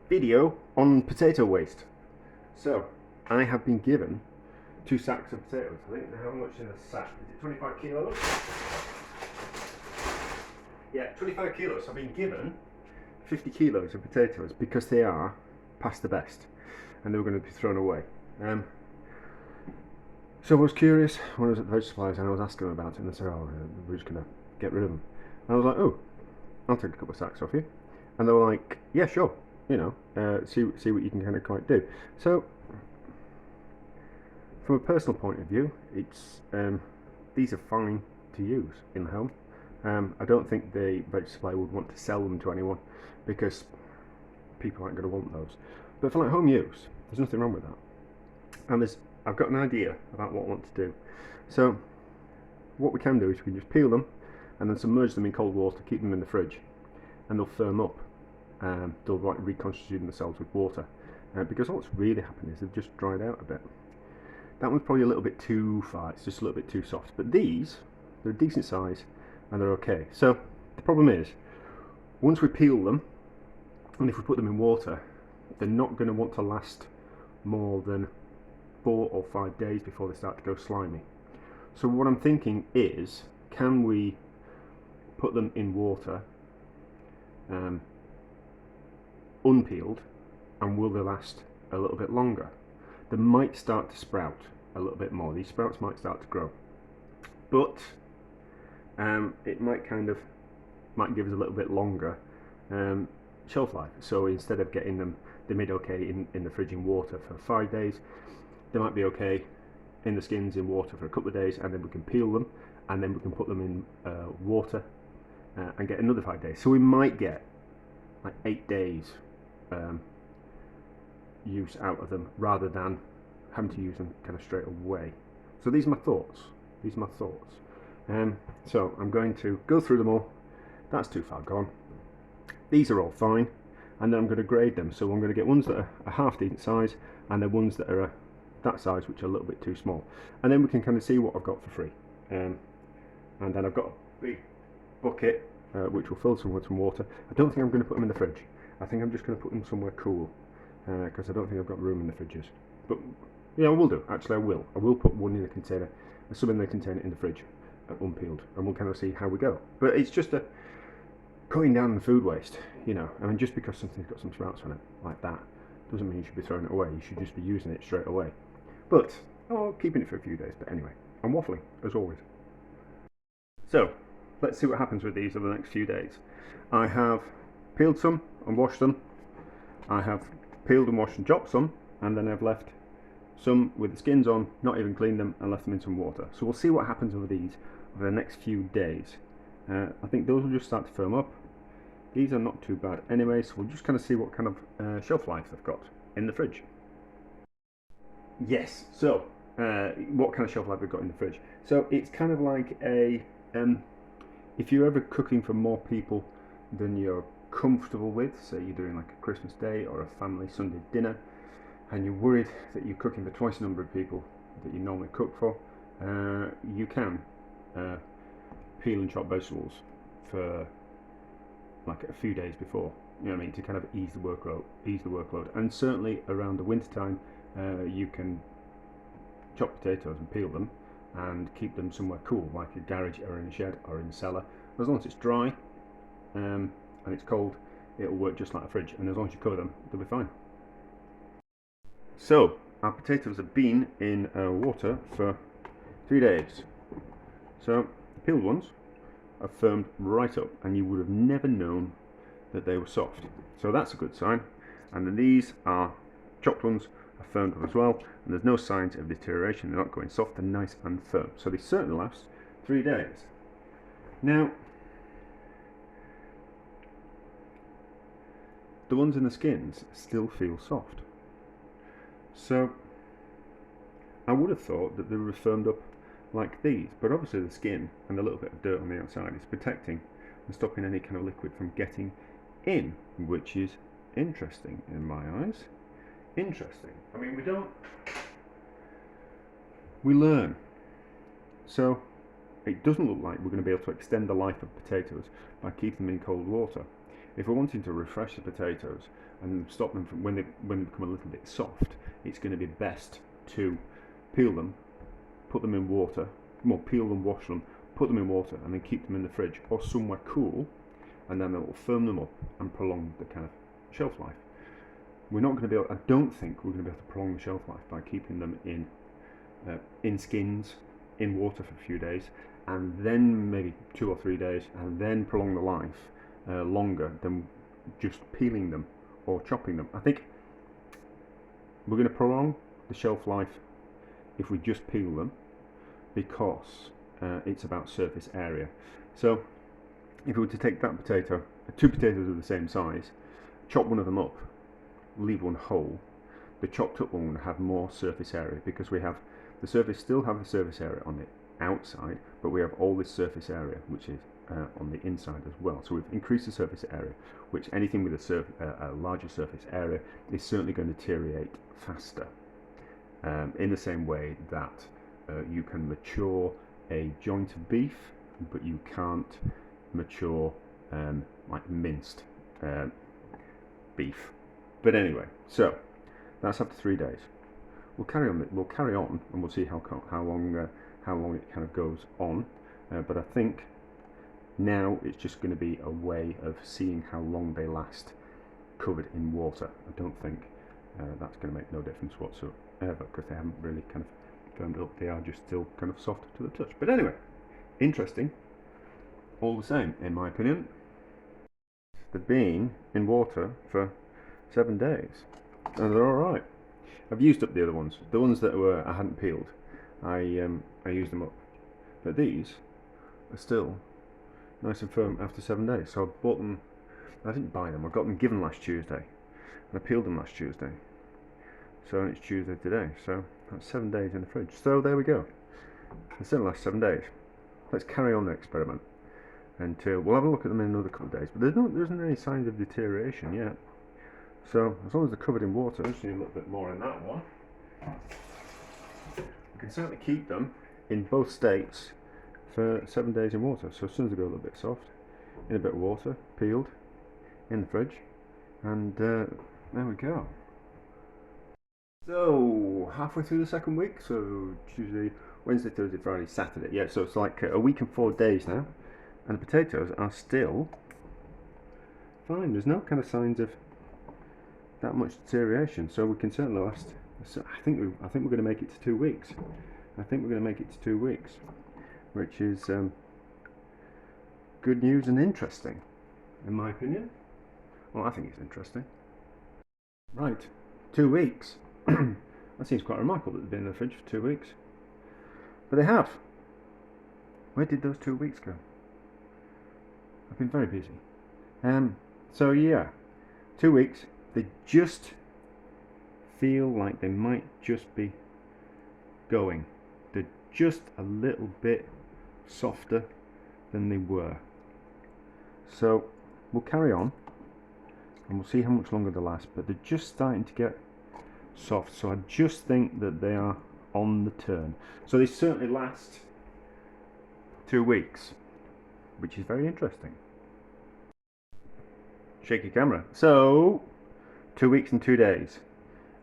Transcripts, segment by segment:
video on potato waste. So, I have been given 2 sacks of potatoes. I think how much in a sack? Is it 25 kilos? Yeah, 25 kilos. I've been given 50 kilos of potatoes because they are past the best and they were going to be thrown away. So I was curious when I was at the veg suppliers and I was asking them about it and they said, oh, we're just going to get rid of them. And I was like, oh, I'll take a couple of sacks off you. And they were like, yeah, sure, see what you can kind of quite do. So from a personal point of view, it's these are fine to use in the home. I don't think the veg supplier would want to sell them to anyone because people aren't going to want those. But for like home use, there's nothing wrong with that. And I've got an idea about what I want to do. So what we can do is we can just peel them and then submerge them in cold water, keep them in the fridge, and they'll firm up. They'll like reconstitute themselves with water because what's really happened is they've just dried out a bit. That one's probably a little bit too far, it's just a little bit too soft. But these, they're a decent size and they're okay. So the problem is, once we peel them, and if we put them in water, they're not going to want to last more than 4 or 5 days before they start to go slimy. So what I'm thinking is, can we put them in water unpeeled, and will they last a little bit longer? They might start to sprout a little bit more. These sprouts might start to grow, but it might give us a little bit longer shelf life. So instead of getting them, they made okay in the fridge in water for 5 days, they might be okay in the skins in water for a couple of days, and then we can peel them and then we can put them in water and get another 5 days. So we might get like 8 days use out of them rather than having to use them kind of straight away. So these are my thoughts. So I'm going to go through them all. That's too far gone. These are all fine, and then I'm going to grade them. So I'm going to get ones that are a half decent size, and then ones that are that size, which are a little bit too small. And then we can kind of see what I've got for free. And then I've got a big bucket which will fill some with some water. I don't think I'm going to put them in the fridge. I think I'm just going to put them somewhere cool because I don't think I've got room in the fridges. But yeah, I will do. Actually, I will. I will put one in a container, some in the container in the fridge, unpeeled, and we'll kind of see how we go. But it's just a cutting down on food waste. I mean, just because something's got some sprouts on it like that doesn't mean you should be throwing it away. You should just be using it straight away. But keeping it for a few days. But anyway, I'm waffling as always. So let's see what happens with these over the next few days. I have peeled some and washed them. I have peeled and washed and chopped some, and then I've left some with the skins on, not even cleaned them, and left them in some water. So we'll see what happens with these over the next few days. I think those will just start to firm up. These are not too bad anyway, so we'll just kind of see what kind of shelf life they've got in the fridge. Yes, so what kind of shelf life we've got in the fridge. So it's kind of like if you're ever cooking for more people than you're comfortable with, say you're doing like a Christmas day or a family Sunday dinner, and you're worried that you're cooking for twice the number of people that you normally cook for, you can peel and chop vegetables for like a few days before, to kind of ease the workload. And certainly around the winter time, you can chop potatoes and peel them and keep them somewhere cool, like a garage or in a shed or in a cellar. As long as it's dry and it's cold, it'll work just like a fridge, and as long as you cover them, they'll be fine. So our potatoes have been in water for 3 days. So the peeled ones have firmed right up, and you would have never known that they were soft. So that's a good sign. And then these are chopped ones are firmed up as well, and there's no signs of deterioration. They're not going soft, they're nice and firm. So they certainly last 3 days. Now, the ones in the skins still feel soft. So I would have thought that they were firmed up like these, but obviously the skin and the little bit of dirt on the outside is protecting and stopping any kind of liquid from getting in, which is interesting in my eyes. Interesting. I mean, we learn. So it doesn't look like we're going to be able to extend the life of potatoes by keeping them in cold water. if we're wanting to refresh the potatoes and stop them from when they become a little bit soft, it's going to be best to peel them, put them in water, well, peel them, wash them, put them in water, and then keep them in the fridge or somewhere cool, and then it will firm them up and prolong the kind of shelf life. We're not going to be able, I don't think we're going to be able to prolong the shelf life by keeping them in skins, in water for a few days, and then maybe 2 or 3 days, and then prolong the life longer than just peeling them or chopping them. I think we're going to prolong the shelf life if we just peel them, because it's about surface area. So if we were to take that potato, 2 potatoes of the same size, chop one of them up, leave one whole, the chopped up one would have more surface area, because we have the surface, still have the surface area on the outside, but we have all this surface area which is on the inside as well. So we've increased the surface area, which anything with a larger surface area is certainly going to deteriorate faster. In the same way that you can mature a joint of beef, but you can't mature like minced beef. But anyway, so that's after 3 days. We'll carry on, and we'll see how long it kind of goes on. But I think now it's just going to be a way of seeing how long they last covered in water. I don't think that's going to make no difference whatsoever, because they haven't really kind of firmed up. They are just still kind of soft to the touch. But anyway, interesting all the same, in my opinion. They've been in water for 7 days, and they're alright. I've used up the other ones. The ones that I hadn't peeled, I used them up. But these are still nice and firm after 7 days. So I bought them, I didn't buy them, I got them given last Tuesday, and I peeled them last Tuesday. So it's Tuesday today, so that's 7 days in the fridge. So there we go. It's in the last 7 days. Let's carry on the experiment until, we'll have a look at them in another couple of days, but there isn't any signs of deterioration yet. So as long as they're covered in water, I just need a little bit more in that one. We can certainly keep them in both states for 7 days in water. So as soon as they go a little bit soft, in a bit of water, peeled, in the fridge, and there we go. So halfway through the second week, so Tuesday, Wednesday, Thursday, Friday, Saturday. Yeah, so it's like a week and 4 days now, and the potatoes are still fine. There's no kind of signs of that much deterioration, so we can certainly last. So I think we're going to make it to 2 weeks. I think we're going to make it to 2 weeks, which is good news and interesting, in my opinion. Well, I think it's interesting. Right, 2 weeks. That seems quite remarkable that they've been in the fridge for 2 weeks, but they have. Where did those 2 weeks go? I've been very busy. So yeah, 2 weeks. They just feel like they might just be going. They're just a little bit softer than they were. So we'll carry on and we'll see how much longer they last, but they're just starting to get soft. So I just think that they are on the turn. So they certainly last 2 weeks, which is very interesting. Shaky camera. So 2 weeks and 2 days,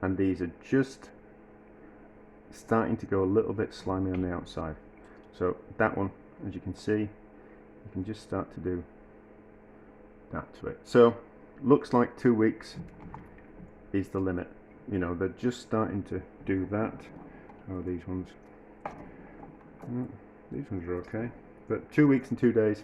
and these are just starting to go a little bit slimy on the outside. So that one, as you can see, you can just start to do that to it. So looks like 2 weeks is the limit. You know, they're just starting to do that. Oh, these ones are okay, but 2 weeks and 2 days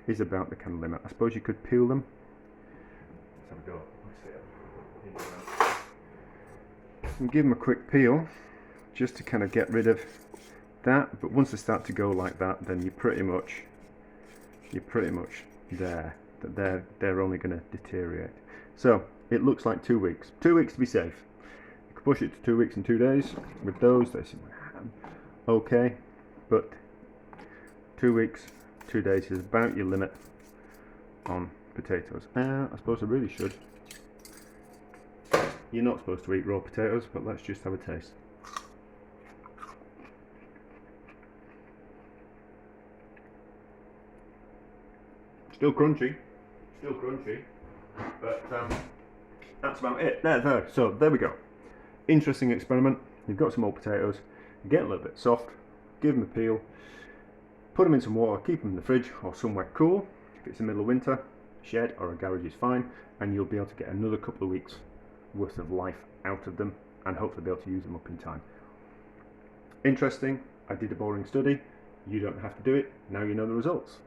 is about the kind of limit. I suppose you could peel them. Let's have a go. And give them a quick peel just to kind of get rid of that, but once they start to go like that, then you're pretty much there, that they're only going to deteriorate. So it looks like 2 weeks. 2 weeks to be safe. You could push it to 2 weeks and 2 days with those. They seem okay, but 2 weeks, 2 days is about your limit on potatoes. I suppose I really should. You're not supposed to eat raw potatoes, but let's just have a taste. Still crunchy. Still crunchy. But that's about it. There. So there we go. Interesting experiment. You've got some old potatoes, get a little bit soft, give them a peel, put them in some water, keep them in the fridge or somewhere cool. If it's the middle of winter, shed or a garage is fine, and you'll be able to get another couple of weeks worth of life out of them and hopefully be able to use them up in time. Interesting. I did a boring study. You don't have to do it. Now you know the results.